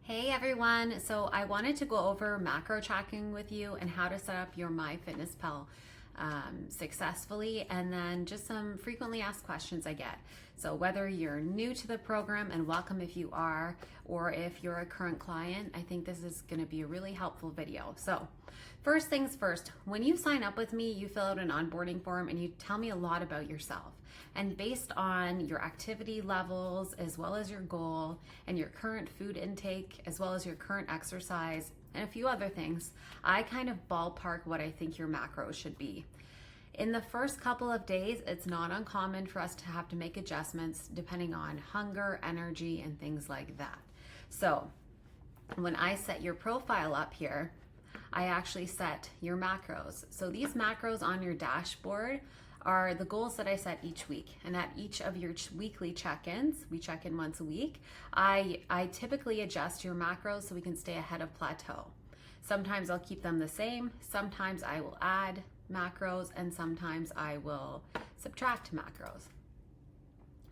Hey everyone, so I wanted to go over macro tracking with you and how to set up your myfitnesspal successfully, and then just some frequently asked questions I get. So whether you're new to the program, and welcome if you are, or if you're a current client, I think this is going to be a really helpful video. So first things first, when you sign up with me, you fill out an onboarding form and you tell me a lot about yourself. And based on your activity levels, as well as your goal and your current food intake, as well as your current exercise and a few other things, I kind of ballpark what I think your macros should be. In the first couple of days, it's not uncommon for us to have to make adjustments depending on hunger, energy, and things like that. So when I set your profile up here, I actually set your macros. So these macros on your dashboard are the goals that I set each week. And at each of your weekly check-ins, we check in once a week, I typically adjust your macros so we can stay ahead of plateau. Sometimes I'll keep them the same, sometimes I will add macros, and sometimes I will subtract macros.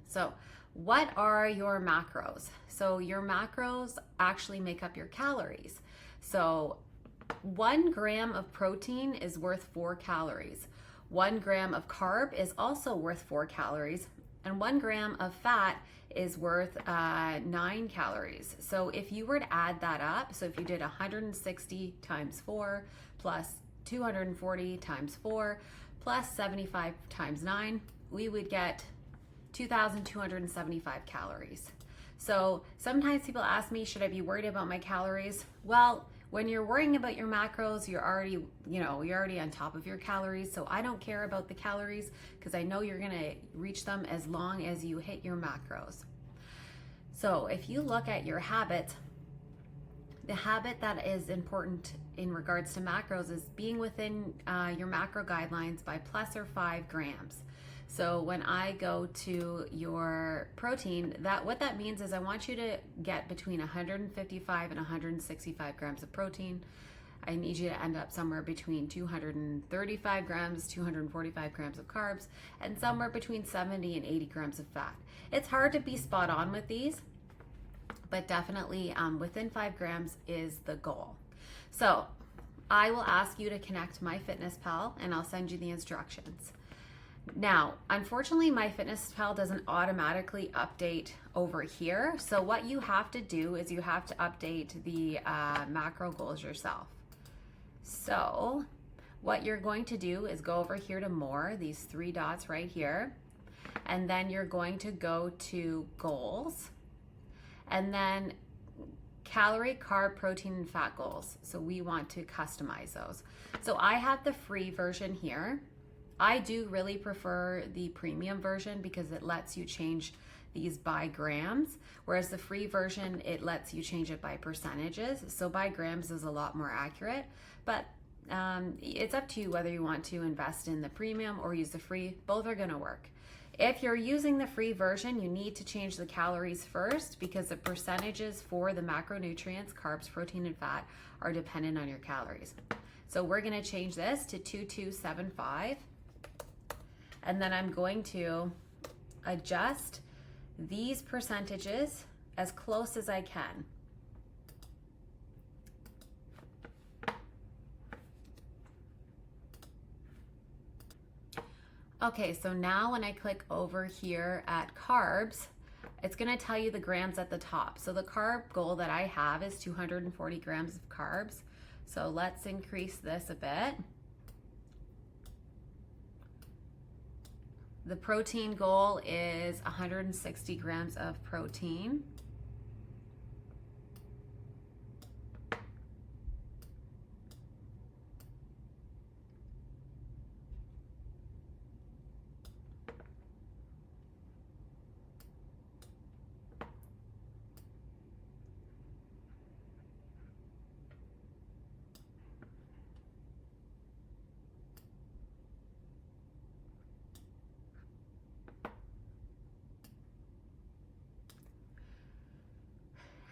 So what are your macros? So your macros actually make up your calories. So 1 gram of protein is worth 4 calories. 1 gram of carb is also worth 4 calories, and 1 gram of fat is worth 9 calories. So if you were to add that up, so if you did 160 times 4 plus 240 times 4 plus 75 times 9, we would get 2,275 calories. So sometimes people ask me, should I be worried about my calories? Well, when you're worrying about your macros, you're already on top of your calories. So I don't care about the calories because I know you're gonna reach them as long as you hit your macros. So if you look at your habit, the habit that is important in regards to macros is being within your macro guidelines by plus or 5 grams. So when I go to your protein, what that means is I want you to get between 155 and 165 grams of protein. I need you to end up somewhere between 235 grams, 245 grams of carbs, and somewhere between 70 and 80 grams of fat. It's hard to be spot on with these, but definitely within 5 grams is the goal. So I will ask you to connect to myfitnesspal and I'll send you the instructions. Now, unfortunately, myfitnesspal doesn't automatically update over here. So what you have to do is you have to update the macro goals yourself. So what you're going to do is go over here to more, these 3 dots right here, and then you're going to go to goals, and then calorie, carb, protein, and fat goals. So we want to customize those. So I have the free version here. I do really prefer the premium version because it lets you change these by grams, whereas the free version, it lets you change it by percentages. So by grams is a lot more accurate, but it's up to you whether you want to invest in the premium or use the free. Both are gonna work. If you're using the free version, you need to change the calories first because the percentages for the macronutrients, carbs, protein, and fat are dependent on your calories. So we're gonna change this to 2275. And then I'm going to adjust these percentages as close as I can. Okay, so now when I click over here at carbs, it's gonna tell you the grams at the top. So the carb goal that I have is 240 grams of carbs. So let's increase this a bit. The protein goal is 160 grams of protein.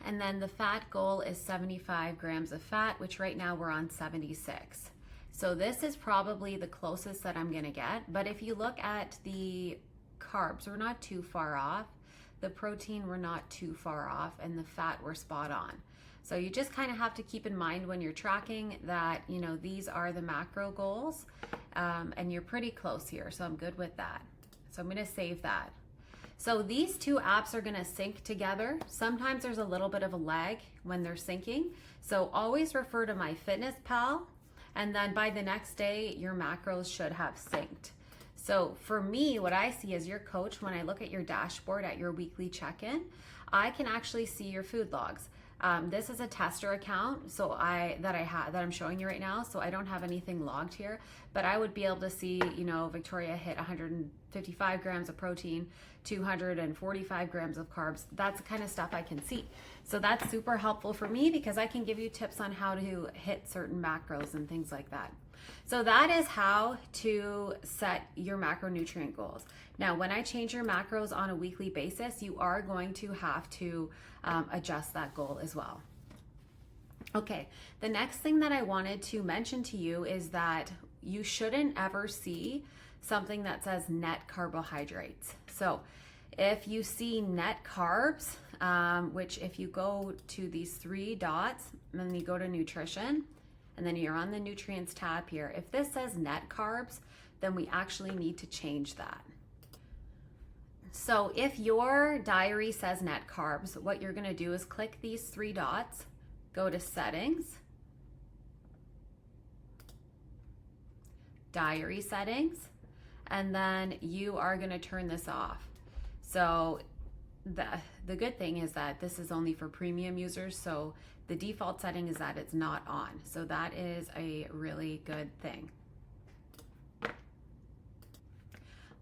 And then the fat goal is 75 grams of fat, which right now we're on 76. So this is probably the closest that I'm gonna get. But if you look at the carbs, we're not too far off. the protein we're not too far off and the fat we're spot on. So you just kind of have to keep in mind when you're tracking that, you know, these are the macro goals, and you're pretty close here. So I'm good with that. So I'm going to save that. So these two apps are going to sync together. Sometimes there's a little bit of a lag when they're syncing. So always refer to myfitnesspal, and then by the next day, your macros should have synced. So for me, what I see as your coach, when I look at your dashboard at your weekly check-in, I can actually see your food logs. This is a tester account, so that I'm showing you right now. So I don't have anything logged here, but I would be able to see, you know, Victoria hit 155 grams of protein, 245 grams of carbs. That's the kind of stuff I can see. So that's super helpful for me because I can give you tips on how to hit certain macros and things like that. So that is how to set your macronutrient goals. Now, when I change your macros on a weekly basis, you are going to have to adjust that goal as well. Okay, the next thing that I wanted to mention to you is that you shouldn't ever see something that says net carbohydrates. So if you see net carbs, which if you go to these three dots and then you go to nutrition, and then you're on the nutrients tab here, if this says net carbs, then we actually need to change that. So if your diary says net carbs, what you're gonna do is click these three dots, go to settings, diary settings, and then you are gonna turn this off. So the good thing is that this is only for premium users, so the default setting is that it's not on. So that is a really good thing.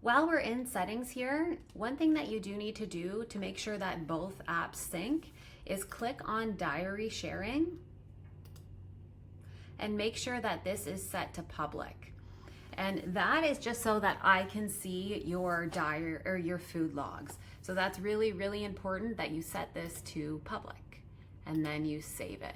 While we're in settings here, one thing that you do need to do to make sure that both apps sync is click on diary sharing and make sure that this is set to public. And that is just so that I can see your diary or your food logs. So that's really, really important that you set this to public and then you save it.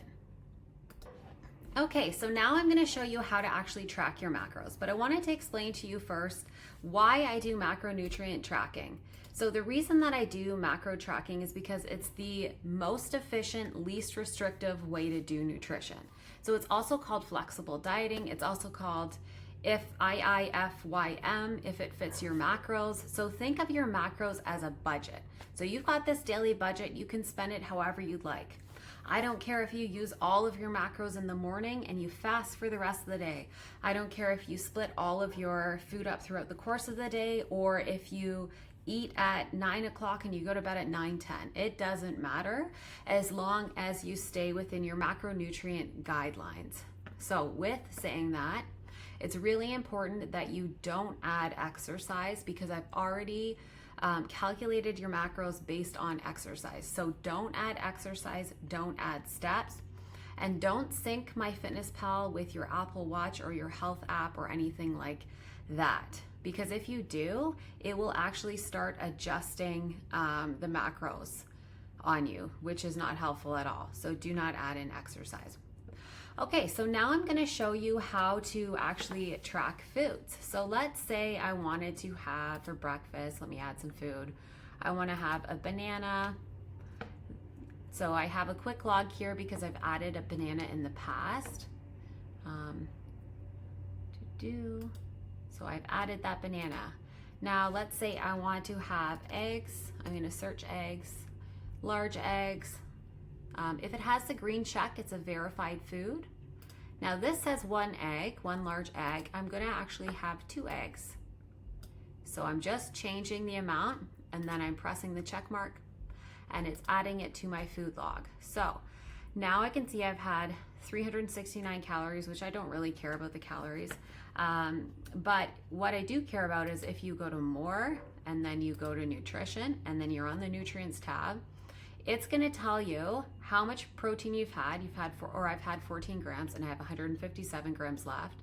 Okay, so now I'm gonna show you how to actually track your macros, but I wanted to explain to you first why I do macronutrient tracking. So the reason that I do macro tracking is because it's the most efficient, least restrictive way to do nutrition. So it's also called flexible dieting. It's also called IIFYM, if it fits your macros. So think of your macros as a budget. So you've got this daily budget, you can spend it however you'd like. I don't care if you use all of your macros in the morning and you fast for the rest of the day. I don't care if you split all of your food up throughout the course of the day, or if you eat at 9 o'clock and you go to bed at 9:10. It doesn't matter as long as you stay within your macronutrient guidelines. So with saying that, it's really important that you don't add exercise because I've already calculated your macros based on exercise. So don't add exercise, don't add steps, and don't sync MyFitnessPal with your Apple Watch or your health app or anything like that. Because if you do, it will actually start adjusting the macros on you, which is not helpful at all. So do not add in exercise. Okay, so now I'm gonna show you how to actually track foods. So let's say I wanted to have for breakfast, let me add some food. I wanna have a banana. So I have a quick log here because I've added a banana in the past. So I've added that banana. Now let's say I want to have eggs. I'm gonna search eggs, large eggs. If it has the green check, it's a verified food. Now this says one egg, one large egg. I'm gonna actually have 2 eggs. So I'm just changing the amount and then I'm pressing the check mark and it's adding it to my food log. So now I can see I've had 369 calories, which I don't really care about the calories. But what I do care about is if you go to more and then you go to nutrition and then you're on the nutrients tab, it's gonna tell you how much protein you've had. I've had 14 grams and I have 157 grams left.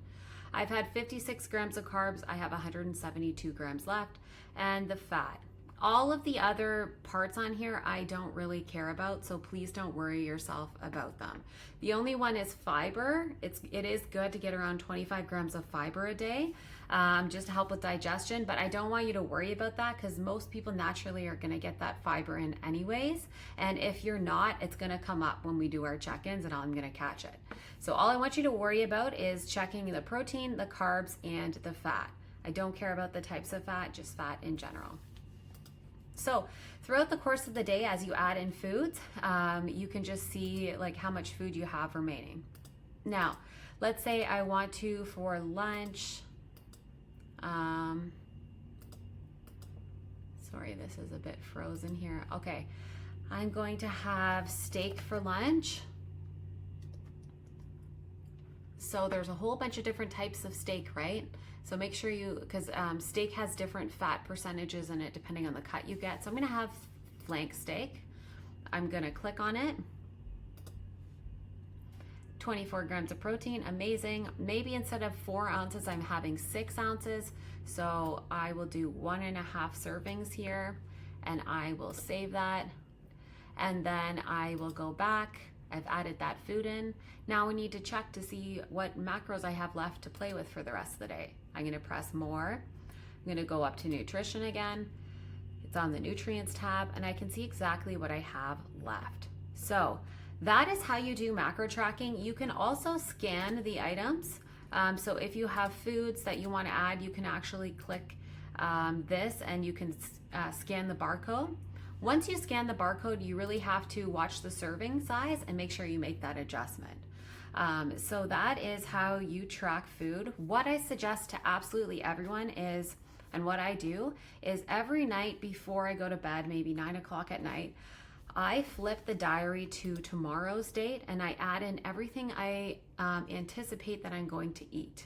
I've had 56 grams of carbs, I have 172 grams left, and the fat. All of the other parts on here I don't really care about, so please don't worry yourself about them. The only one is fiber. It is good to get around 25 grams of fiber a day, just to help with digestion, but I don't want you to worry about that because most people naturally are going to get that fiber in anyways, and if you're not, it's going to come up when we do our check-ins and I'm going to catch it. So all I want you to worry about is checking the protein, the carbs, and the fat. I don't care about the types of fat, just fat in general. So throughout the course of the day, as you add in foods, you can just see like how much food you have remaining. Now, let's say I want to for lunch, sorry, this is a bit frozen here. Okay, I'm going to have steak for lunch. So there's a whole bunch of different types of steak, right? So make sure because steak has different fat percentages in it depending on the cut you get. So I'm gonna have flank steak. I'm gonna click on it. 24 grams of protein, amazing. Maybe instead of 4 ounces, I'm having 6 ounces. So I will do 1.5 servings here and I will save that. And then I will go back. I've added that food in. Now we need to check to see what macros I have left to play with for the rest of the day. I'm gonna press more. I'm gonna go up to nutrition again. It's on the nutrients tab and I can see exactly what I have left. So that is how you do macro tracking. You can also scan the items. So if you have foods that you wanna add, you can actually click this and you can scan the barcode. Once you scan the barcode, you really have to watch the serving size and make sure you make that adjustment. So that is how you track food. What I suggest to absolutely everyone is, and what I do, is every night before I go to bed, maybe 9 o'clock at night, I flip the diary to tomorrow's date and I add in everything I anticipate that I'm going to eat.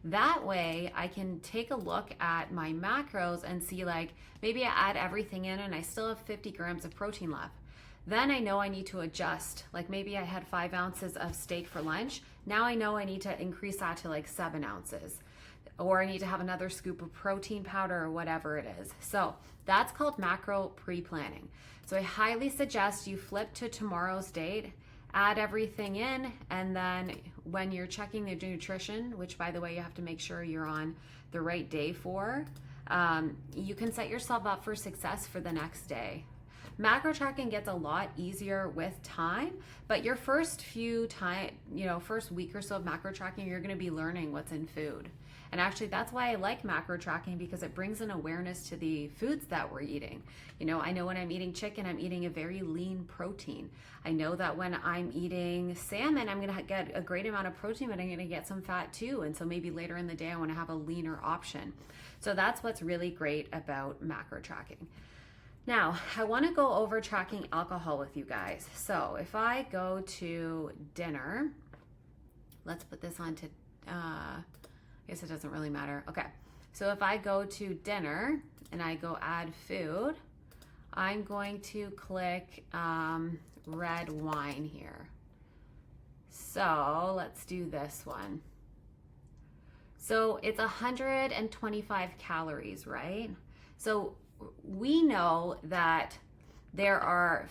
That way I can take a look at my macros and see, like, maybe I add everything in and I still have 50 grams of protein left. Then I know I need to adjust. Like maybe I had 5 ounces of steak for lunch. Now I know I need to increase that to like 7 ounces. Or I need to have another scoop of protein powder or whatever it is. So that's called macro pre-planning. So I highly suggest you flip to tomorrow's date, add everything in, and then when you're checking the nutrition, which by the way, you have to make sure you're on the right day for, you can set yourself up for success for the next day. Macro tracking gets a lot easier with time, but your first first week or so of macro tracking, you're gonna be learning what's in food. And actually that's why I like macro tracking, because it brings an awareness to the foods that we're eating. You know, I know when I'm eating chicken, I'm eating a very lean protein. I know that when I'm eating salmon, I'm gonna get a great amount of protein, but I'm gonna get some fat too. And so maybe later in the day, I wanna have a leaner option. So that's what's really great about macro tracking. Now, I wanna go over tracking alcohol with you guys. So if I go to dinner, let's put this on to, I guess it doesn't really matter. Okay, so if I go to dinner and I go add food, I'm going to click red wine here. So let's do this one. So it's 125 calories, right? So we know that there are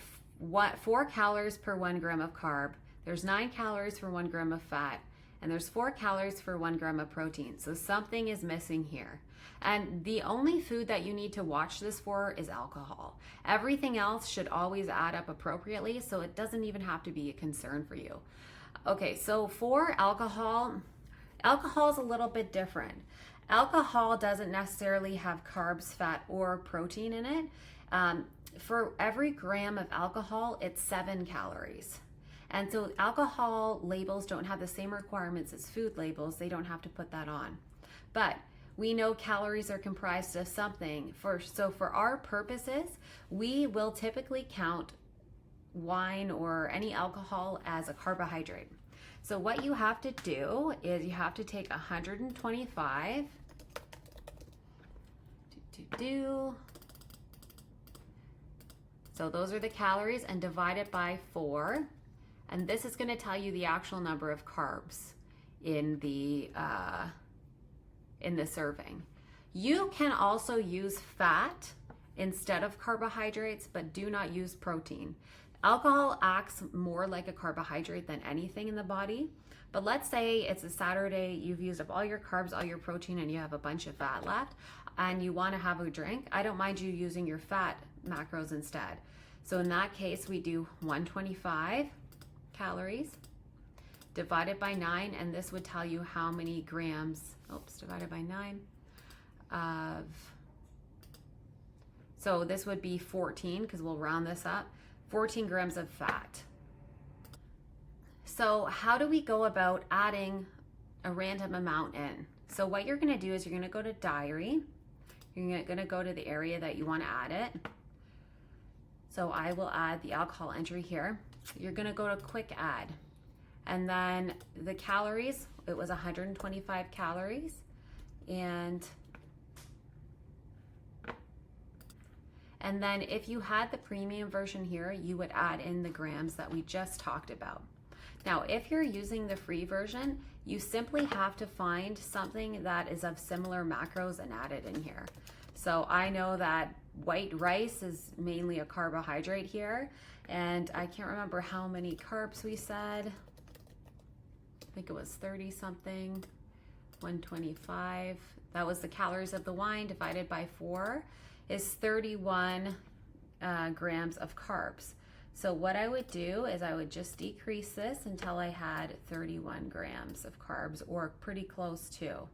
4 calories per 1 gram of carb, there's 9 calories for 1 gram of fat, and there's 4 calories for 1 gram of protein. So something is missing here. And the only food that you need to watch this for is alcohol. Everything else should always add up appropriately, so it doesn't even have to be a concern for you. Okay, so for alcohol is a little bit different. Alcohol doesn't necessarily have carbs, fat, or protein in it. For every gram of alcohol, it's 7 calories. And so alcohol labels don't have the same requirements as food labels. They don't have to put that on. But we know calories are comprised of something. So for our purposes, we will typically count wine or any alcohol as a carbohydrate. So what you have to do is you have to take 125, so those are the calories, and divide it by 4. And this is going to tell you the actual number of carbs in the serving. You can also use fat instead of carbohydrates, but do not use protein. Alcohol acts more like a carbohydrate than anything in the body. But let's say it's a Saturday, you've used up all your carbs, all your protein, and you have a bunch of fat left, and you want to have a drink. I don't mind you using your fat macros instead. So in that case, we do 125 calories divided by 9, and this would tell you how many grams, divided by 9 of, so this would be 14, because we'll round this up, 14 grams of fat. So how do we go about adding a random amount in? So what you're gonna do is you're gonna go to diary, you're gonna go to the area that you wanna add it. So I will add the alcohol entry here. You're gonna go to quick add. And then the calories, it was 125 calories. And then if you had the premium version here, you would add in the grams that we just talked about. Now, if you're using the free version, you simply have to find something that is of similar macros and add it in here. So I know that white rice is mainly a carbohydrate here, and I can't remember how many carbs we said. I think it was 30 something, 125. That was the calories of the wine divided by 4 is 31 grams of carbs. So what I would do is I would just decrease this until I had 31 grams of carbs, or pretty close to.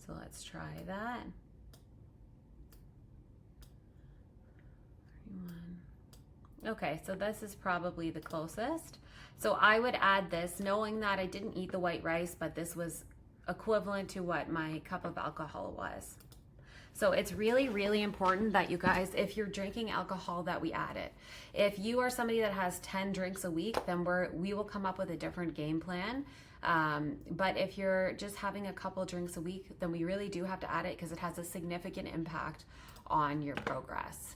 So let's try that. 31. Okay, so this is probably the closest. So I would add this knowing that I didn't eat the white rice, but this was equivalent to what my cup of alcohol was. So it's really, really important that you guys, if you're drinking alcohol, that we add it. If you are somebody that has 10 drinks a week, then we will come up with a different game plan. But if you're just having a couple drinks a week, then we really do have to add it because it has a significant impact on your progress.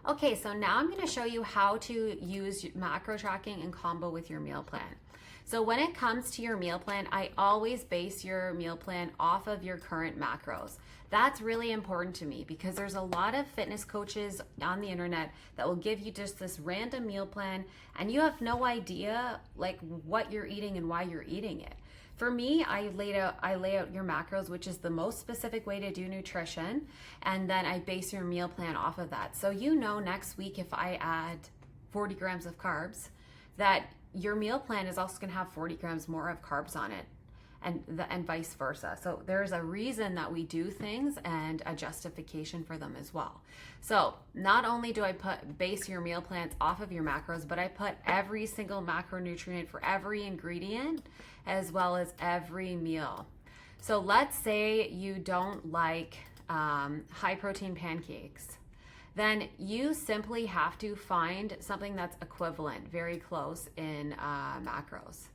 Okay, so now I'm gonna show you how to use macro tracking in combo with your meal plan. So when it comes to your meal plan, I always base your meal plan off of your current macros. That's really important to me because there's a lot of fitness coaches on the internet that will give you just this random meal plan and you have no idea like what you're eating and why you're eating it. For me, I lay out your macros, which is the most specific way to do nutrition, and then I base your meal plan off of that. So you know next week if I add 40 grams of carbs, that your meal plan is also going to have 40 grams more of carbs on it, and vice versa. So there's a reason that we do things and a justification for them as well. So not only do I base your meal plans off of your macros, but I put every single macronutrient for every ingredient as well as every meal. So let's say you don't like high protein pancakes. Then you simply have to find something that's equivalent, very close in macros.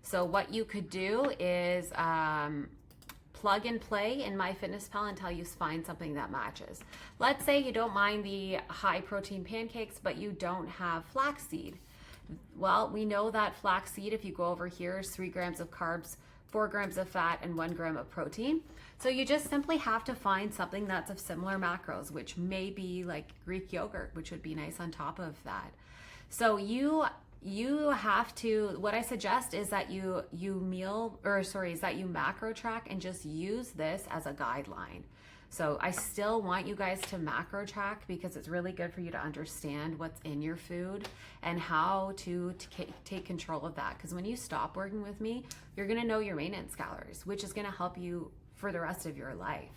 So what you could do is plug and play in myfitnesspal until you find something that matches. Let's say you don't mind the high protein pancakes, but you don't have flaxseed. Well, we know that flaxseed, if you go over here, is 3 grams of carbs, 4 grams of fat, and 1 gram of protein. So you just simply have to find something that's of similar macros, which may be like Greek yogurt, which would be nice on top of that. So you have to, what I suggest is that you macro track and just use this as a guideline. So I still want you guys to macro track because it's really good for you to understand what's in your food and how to take control of that. Because when you stop working with me, you're gonna know your maintenance calories, which is gonna help you for the rest of your life.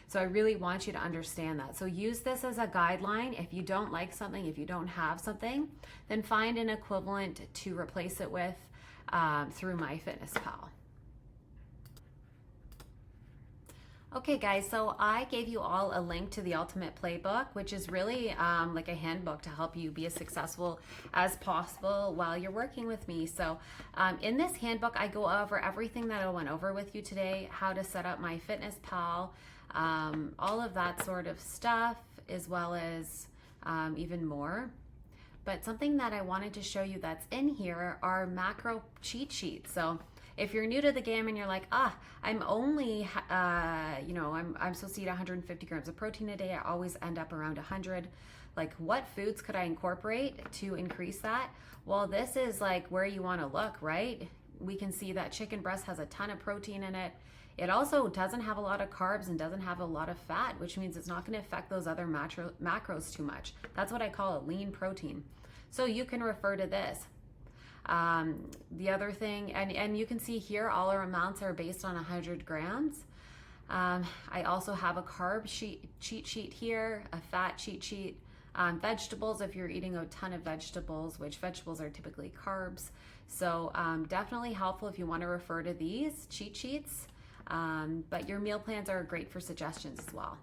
So I really want you to understand that. So use this as a guideline. If you don't like something, if you don't have something, then find an equivalent to replace it with through myfitnesspal. Okay guys, so I gave you all a link to the Ultimate Playbook, which is really like a handbook to help you be as successful as possible while you're working with me. So in this handbook, I go over everything that I went over with you today, how to set up myfitnesspal, all of that sort of stuff, as well as even more. But something that I wanted to show you that's in here are macro cheat sheets. So If you're new to the game and you're like, I'm only, I'm supposed to eat 150 grams of protein a day. I always end up around 100. Like, what foods could I incorporate to increase that? Well, this is like where you want to look, right? We can see that chicken breast has a ton of protein in it. It also doesn't have a lot of carbs and doesn't have a lot of fat, which means it's not going to affect those other macros too much. That's what I call a lean protein. So you can refer to this. The other thing, and you can see here, all our amounts are based on 100 grams. I also have a carb cheat sheet here, a fat cheat sheet. Vegetables, if you're eating a ton of vegetables, which vegetables are typically carbs. So definitely helpful if you want to refer to these cheat sheets. But your meal plans are great for suggestions as well.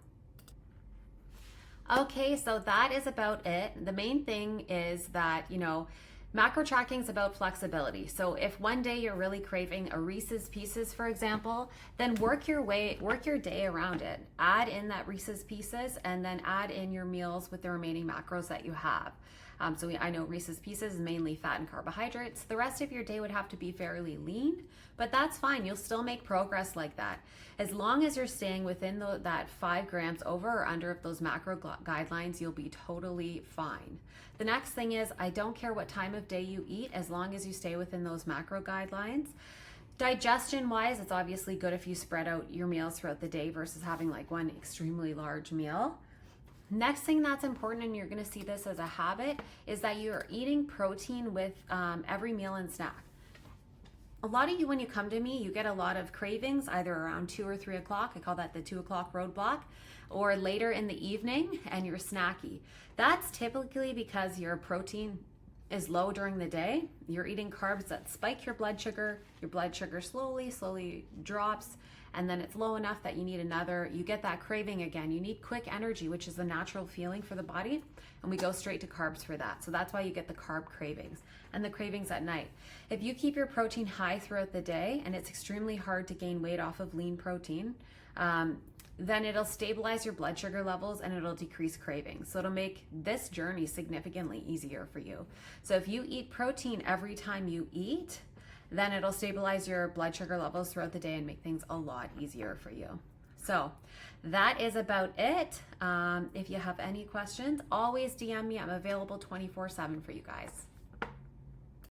Okay, so that is about it. The main thing is that, macro tracking is about flexibility. So if one day you're really craving a Reese's Pieces, for example, then work your day around it. Add in that Reese's Pieces and then add in your meals with the remaining macros that you have. I know Reese's Pieces is mainly fat and carbohydrates. The rest of your day would have to be fairly lean, but that's fine. You'll still make progress like that. As long as you're staying within that 5 grams over or under of those macro guidelines, you'll be totally fine. The next thing is, I don't care what time of day you eat, as long as you stay within those macro guidelines. Digestion wise, it's obviously good if you spread out your meals throughout the day versus having like one extremely large meal. Next thing that's important, and you're going to see this as a habit, is that you're eating protein with every meal and snack. A lot of you, when you come to me, you get a lot of cravings either around 2 or 3 o'clock. I call that the 2 o'clock roadblock, or later in the evening, and you're snacky. That's typically because your protein is low during the day. You're eating carbs that spike your blood sugar. Your blood sugar slowly drops, and then it's low enough that you need another. You get that craving again. You need quick energy, which is the natural feeling for the body, and we go straight to carbs for that. So that's why you get the carb cravings and the cravings at night. If you keep your protein high throughout the day, and it's extremely hard to gain weight off of lean protein, then it'll stabilize your blood sugar levels and it'll decrease cravings. So it'll make this journey significantly easier for you. So if you eat protein every time you eat, then it'll stabilize your blood sugar levels throughout the day and make things a lot easier for you. So that is about it. If you have any questions, always DM me. I'm available 24/7 for you guys.